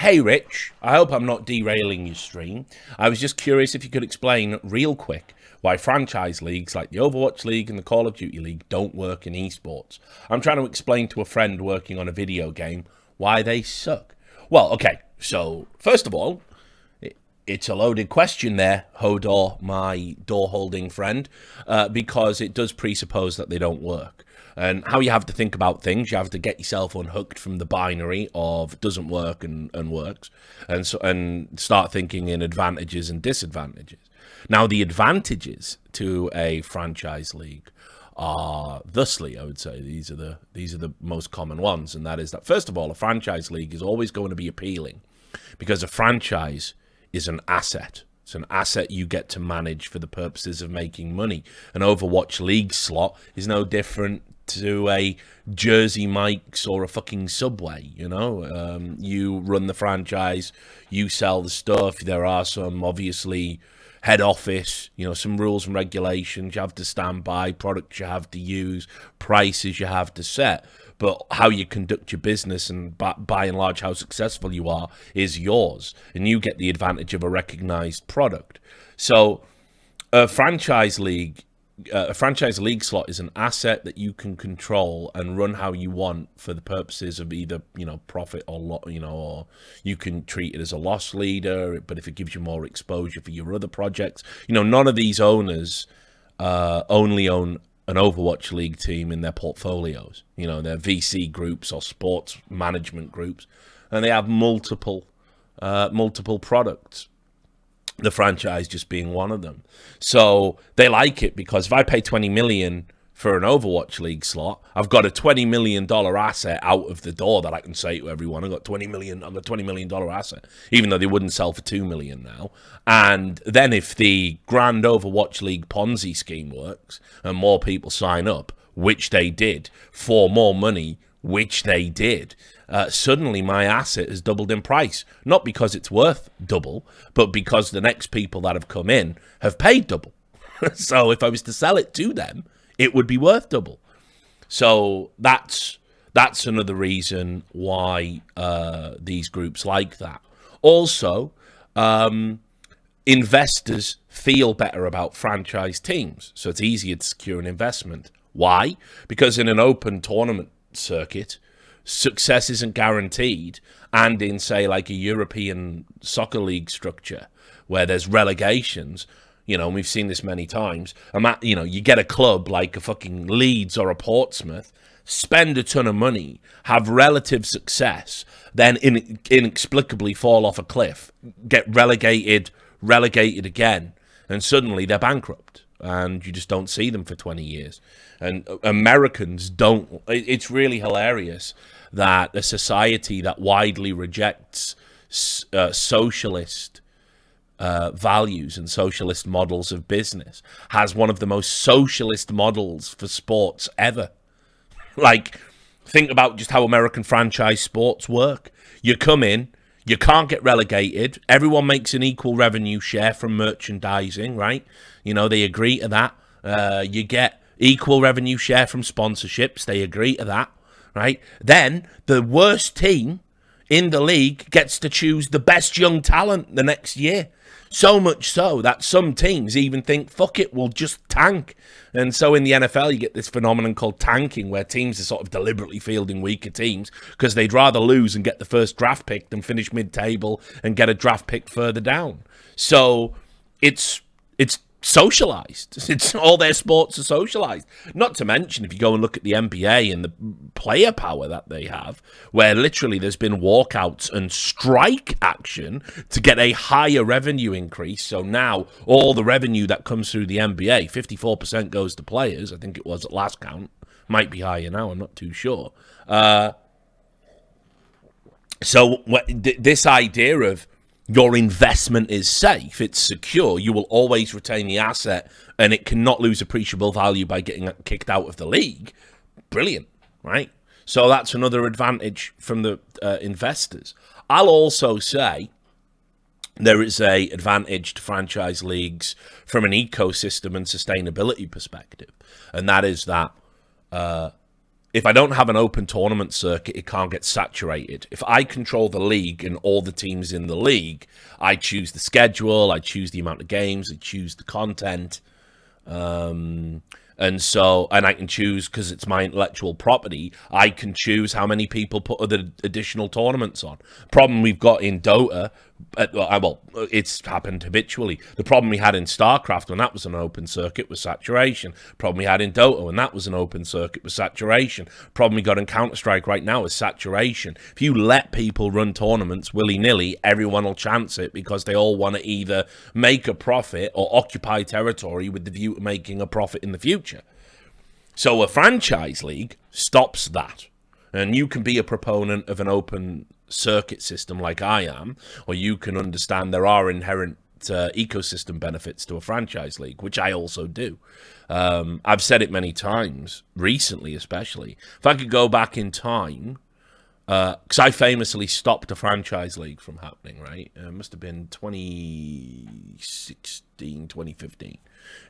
Hey, Rich, I hope I'm not derailing your stream. I was just curious if you could explain real quick why franchise leagues like the Overwatch League and the Call of Duty League don't work in esports. I'm trying to explain to a friend working on a video game why they suck. Well, okay, so first of all, it's a loaded question there, Hodor, my door-holding friend, because it does presuppose that they don't work. And how you have to think about things, you have to get yourself unhooked from the binary of doesn't work and works, and start thinking in advantages and disadvantages. Now, the advantages to a franchise league are thusly, I would say, these are the most common ones, and that is that first of all, a franchise league is always going to be appealing because a franchise is an asset. It's an asset you get to manage for the purposes of making money. An Overwatch League slot is no different to a Jersey Mike's or a fucking Subway, you know? You run the franchise, you sell the stuff. There are some, obviously, head office, you know, some rules and regulations you have to stand by, products you have to use, prices you have to set. But how you conduct your business and by and large how successful you are is yours. And you get the advantage of a recognized product. So a franchise league slot is an asset that you can control and run how you want for the purposes of either, you know, profit or or you can treat it as a loss leader, but if it gives you more exposure for your other projects, you know, none of these owners only own an Overwatch League team in their portfolios. You know, they're VC groups or sports management groups, and they have multiple products. The franchise just being one of them. So they like it because if I pay $20 million for an Overwatch League slot, I've got a $20 million asset out of the door that I can say to everyone, I've got $20 million asset, even though they wouldn't sell for $2 million now. And then if the grand Overwatch League Ponzi scheme works and more people sign up, which they did, for more money, which they did, suddenly my asset has doubled in price. Not because it's worth double, but because the next people that have come in have paid double. So if I was to sell it to them, it would be worth double. So that's another reason why these groups like that. Also, investors feel better about franchise teams, so it's easier to secure an investment. Why? Because in an open tournament circuit, success isn't guaranteed, and in, say, like a European soccer league structure where there's relegations, you know, and we've seen this many times, you know, you get a club like a fucking Leeds or a Portsmouth, spend a ton of money, have relative success, then inexplicably fall off a cliff, get relegated again, and suddenly they're bankrupt, and you just don't see them for 20 years. And Americans don't. It's really hilarious that a society that widely rejects socialist values and socialist models of business has one of the most socialist models for sports ever. Like, think about just how American franchise sports work. You come in, you can't get relegated. Everyone makes an equal revenue share from merchandising, right? You know, they agree to that. You get equal revenue share from sponsorships. They agree to that, right? Then the worst team in the league gets to choose the best young talent the next year. So much so that some teams even think, fuck it, we'll just tank. And so in the NFL, you get this phenomenon called tanking, where teams are sort of deliberately fielding weaker teams because they'd rather lose and get the first draft pick than finish mid-table and get a draft pick further down. So it's socialized. It's all their sports are socialized. Not to mention, if you go and look at the NBA and the player power that they have, where literally there's been walkouts and strike action to get a higher revenue increase. So now all the revenue that comes through the NBA, 54% goes to players. I think it was at last count. Might be higher now. I'm not too sure. So this idea of your investment is safe, it's secure, you will always retain the asset, and it cannot lose appreciable value by getting kicked out of the league. Brilliant, right? So that's another advantage from the investors. I'll also say there is a advantage to franchise leagues from an ecosystem and sustainability perspective, and that is that if I don't have an open tournament circuit, it can't get saturated. If I control the league and all the teams in the league, I choose the schedule, I choose the amount of games, I choose the content. And I can choose, because it's my intellectual property, I can choose how many people put other additional tournaments on. Problem we've got in Dota, well, it's happened habitually. The problem we had in StarCraft when that was an open circuit was saturation. Problem we had in Dota when that was an open circuit was saturation. Problem we got in Counter-Strike right now is saturation. If you let people run tournaments willy-nilly, everyone will chance it because they all want to either make a profit or occupy territory with the view to making a profit in the future. So a franchise league stops that. And you can be a proponent of an open circuit system like I am, or you can understand there are inherent ecosystem benefits to a franchise league, which I also do. I've said it many times, recently especially. If I could go back in time, because I famously stopped a franchise league from happening, right? It must have been 2016, 2015.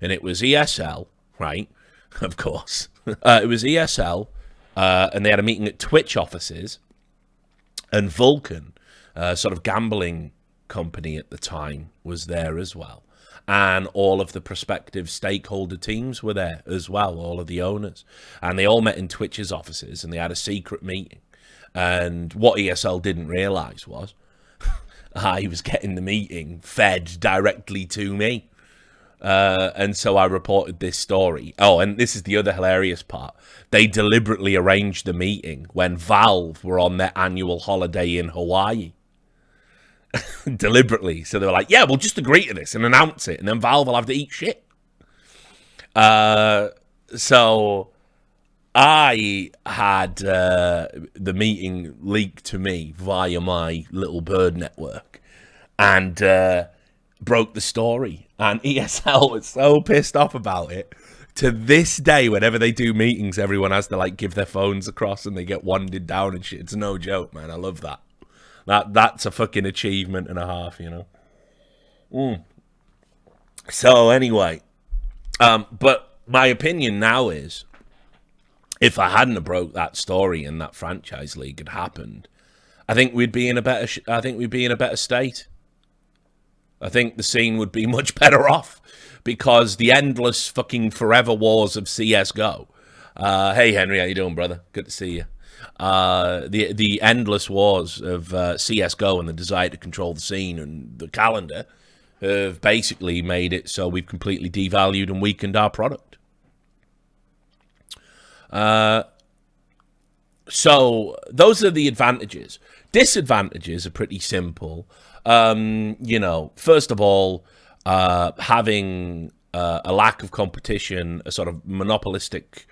And it was ESL, right? Of course. It was ESL, and they had a meeting at Twitch offices, and Vulcan, sort of gambling company at the time, was there as well. And all of the prospective stakeholder teams were there as well, all of the owners. And they all met in Twitch's offices, and they had a secret meeting. And what ESL didn't realise was I was getting the meeting fed directly to me. And so I reported this story. Oh, and this is the other hilarious part. They deliberately arranged the meeting when Valve were on their annual holiday in Hawaii. Deliberately. So they were like, yeah, we'll just agree to this and announce it, and then Valve will have to eat shit. So I had the meeting leaked to me via my little bird network, and broke the story. And ESL was so pissed off about it. To this day, whenever they do meetings, everyone has to like give their phones across and they get wanded down and shit. It's no joke, man. I love that. That's a fucking achievement and a half, you know. So anyway, but my opinion now is, if I hadn't have broke that story and that franchise league had happened, I think we'd be in a better. State. I think the scene would be much better off, because the endless fucking forever wars of CS:GO. Hey Henry, how you doing, brother? Good to see you. The endless wars of CS:GO and the desire to control the scene and the calendar have basically made it so we've completely devalued and weakened our product. So those are the advantages. Disadvantages are pretty simple. You know, first of all, having a lack of competition, a sort of monopolistic,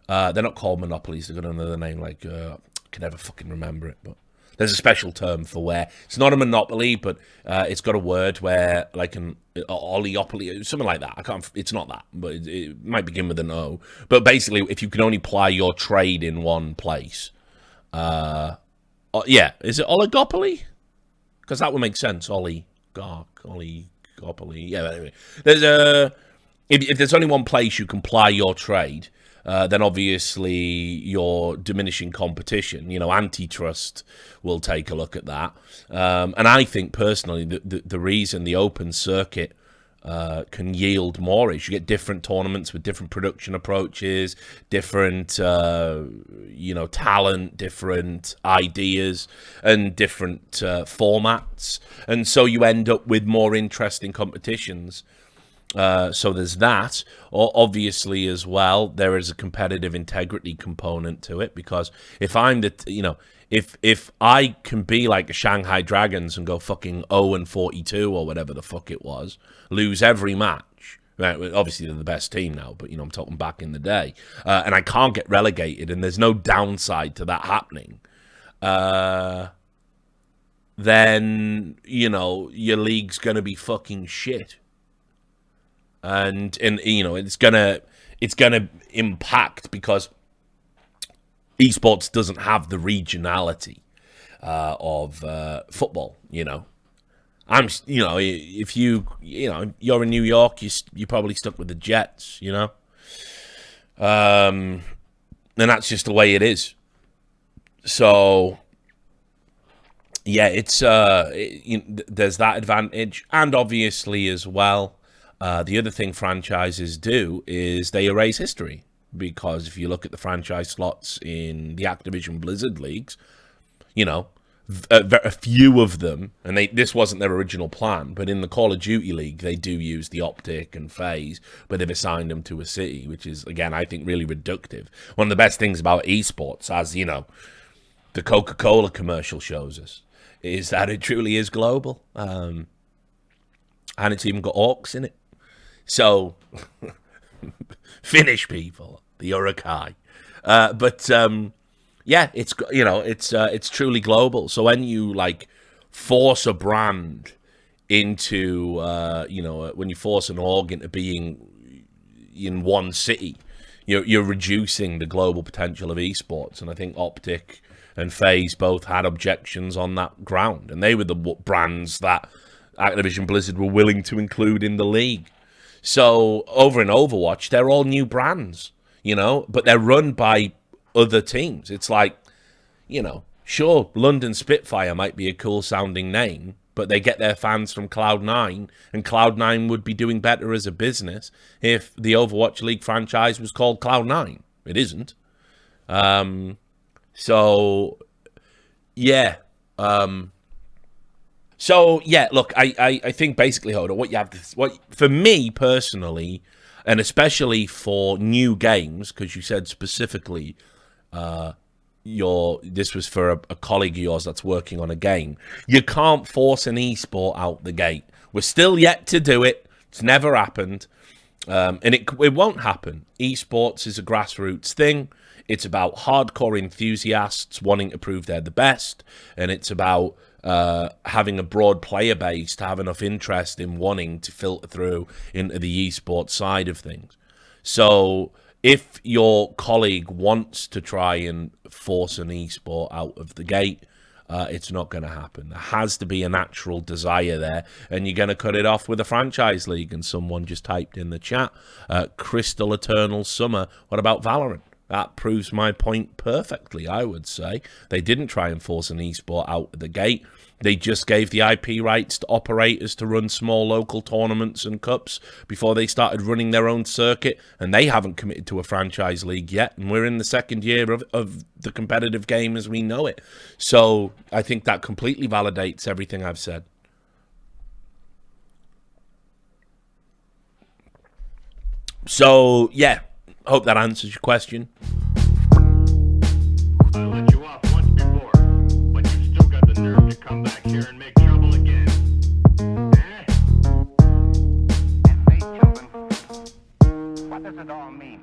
they're not called monopolies, they've got another name, like, I can never fucking remember it, but there's a special term for where it's not a monopoly, but it's got a word where, like an oligopoly, something like that. It's not that, but it might begin with an O. But basically, if you can only ply your trade in one place, yeah, is it oligopoly? Because that would make sense. Oligopoly. Yeah, anyway. If there's only one place you can ply your trade, then obviously you're diminishing competition. You know, antitrust will take a look at that. And I think personally the reason the open circuit can yield more is you get different tournaments with different production approaches, different, you know, talent, different ideas, and different formats. And so you end up with more interesting competitions. So there's that. Obviously, as well, there is a competitive integrity component to it, because if I'm if I can be like the Shanghai Dragons and go fucking 0-42 or whatever the fuck it was, lose every match. Right, obviously they're the best team now, but you know, I'm talking back in the day, and I can't get relegated, and there's no downside to that happening. Then you know your league's gonna be fucking shit. And you know, it's gonna impact, because esports doesn't have the regionality of football. You know, if you're in New York, you're probably stuck with the Jets. You know, And that's just the way it is. So, yeah, it's there's that advantage. And obviously as well, the other thing franchises do is they erase history. Because if you look at the franchise slots in the Activision Blizzard leagues, you know, a few of them, and this wasn't their original plan, but in the Call of Duty League, they do use the Optic and FaZe, but they've assigned them to a city, which is, again, I think really reductive. One of the best things about esports, as, you know, the Coca-Cola commercial shows us, is that it truly is global. And it's even got orcs in it. So, Finnish people, the Urukai. Yeah, it's, you know, it's truly global. So when you like force a brand into, you know, when you force an org into being in one city, you're reducing the global potential of esports. And I think Optic and FaZe both had objections on that ground, and they were the brands that Activision Blizzard were willing to include in the league. So over in Overwatch, they're all new brands, you know, but they're run by other teams. It's like, you know, sure, London Spitfire might be a cool sounding name, but they get their fans from Cloud9, and Cloud9 would be doing better as a business if the Overwatch League franchise was called Cloud9. It isn't. So, yeah. So, yeah, look, I think basically, Hoda, what you have to, what for me personally, and especially for new games, because you said specifically this was for a colleague of yours that's working on a game, you can't force an esport out the gate. We're still yet to do it. It's never happened. And it won't happen. Esports is a grassroots thing. It's about hardcore enthusiasts wanting to prove they're the best, and it's about having a broad player base to have enough interest in wanting to filter through into the esports side of things. So if your colleague wants to try and force an esport out of the gate, it's not going to happen. There has to be a natural desire there, and you're going to cut it off with a franchise league. And someone just typed in the chat, Crystal Eternal Summer, what about Valorant? That proves my point perfectly, I would say. They didn't try and force an esport out of the gate. They just gave the IP rights to operators to run small local tournaments and cups before they started running their own circuit, and they haven't committed to a franchise league yet, and we're in the second year of the competitive game as we know it. So I think that completely validates everything I've said. So, yeah, hope that answers your question. I let you off once before, but you still got the nerve to come back here and make trouble again. Eh? And say, children, what does it all mean?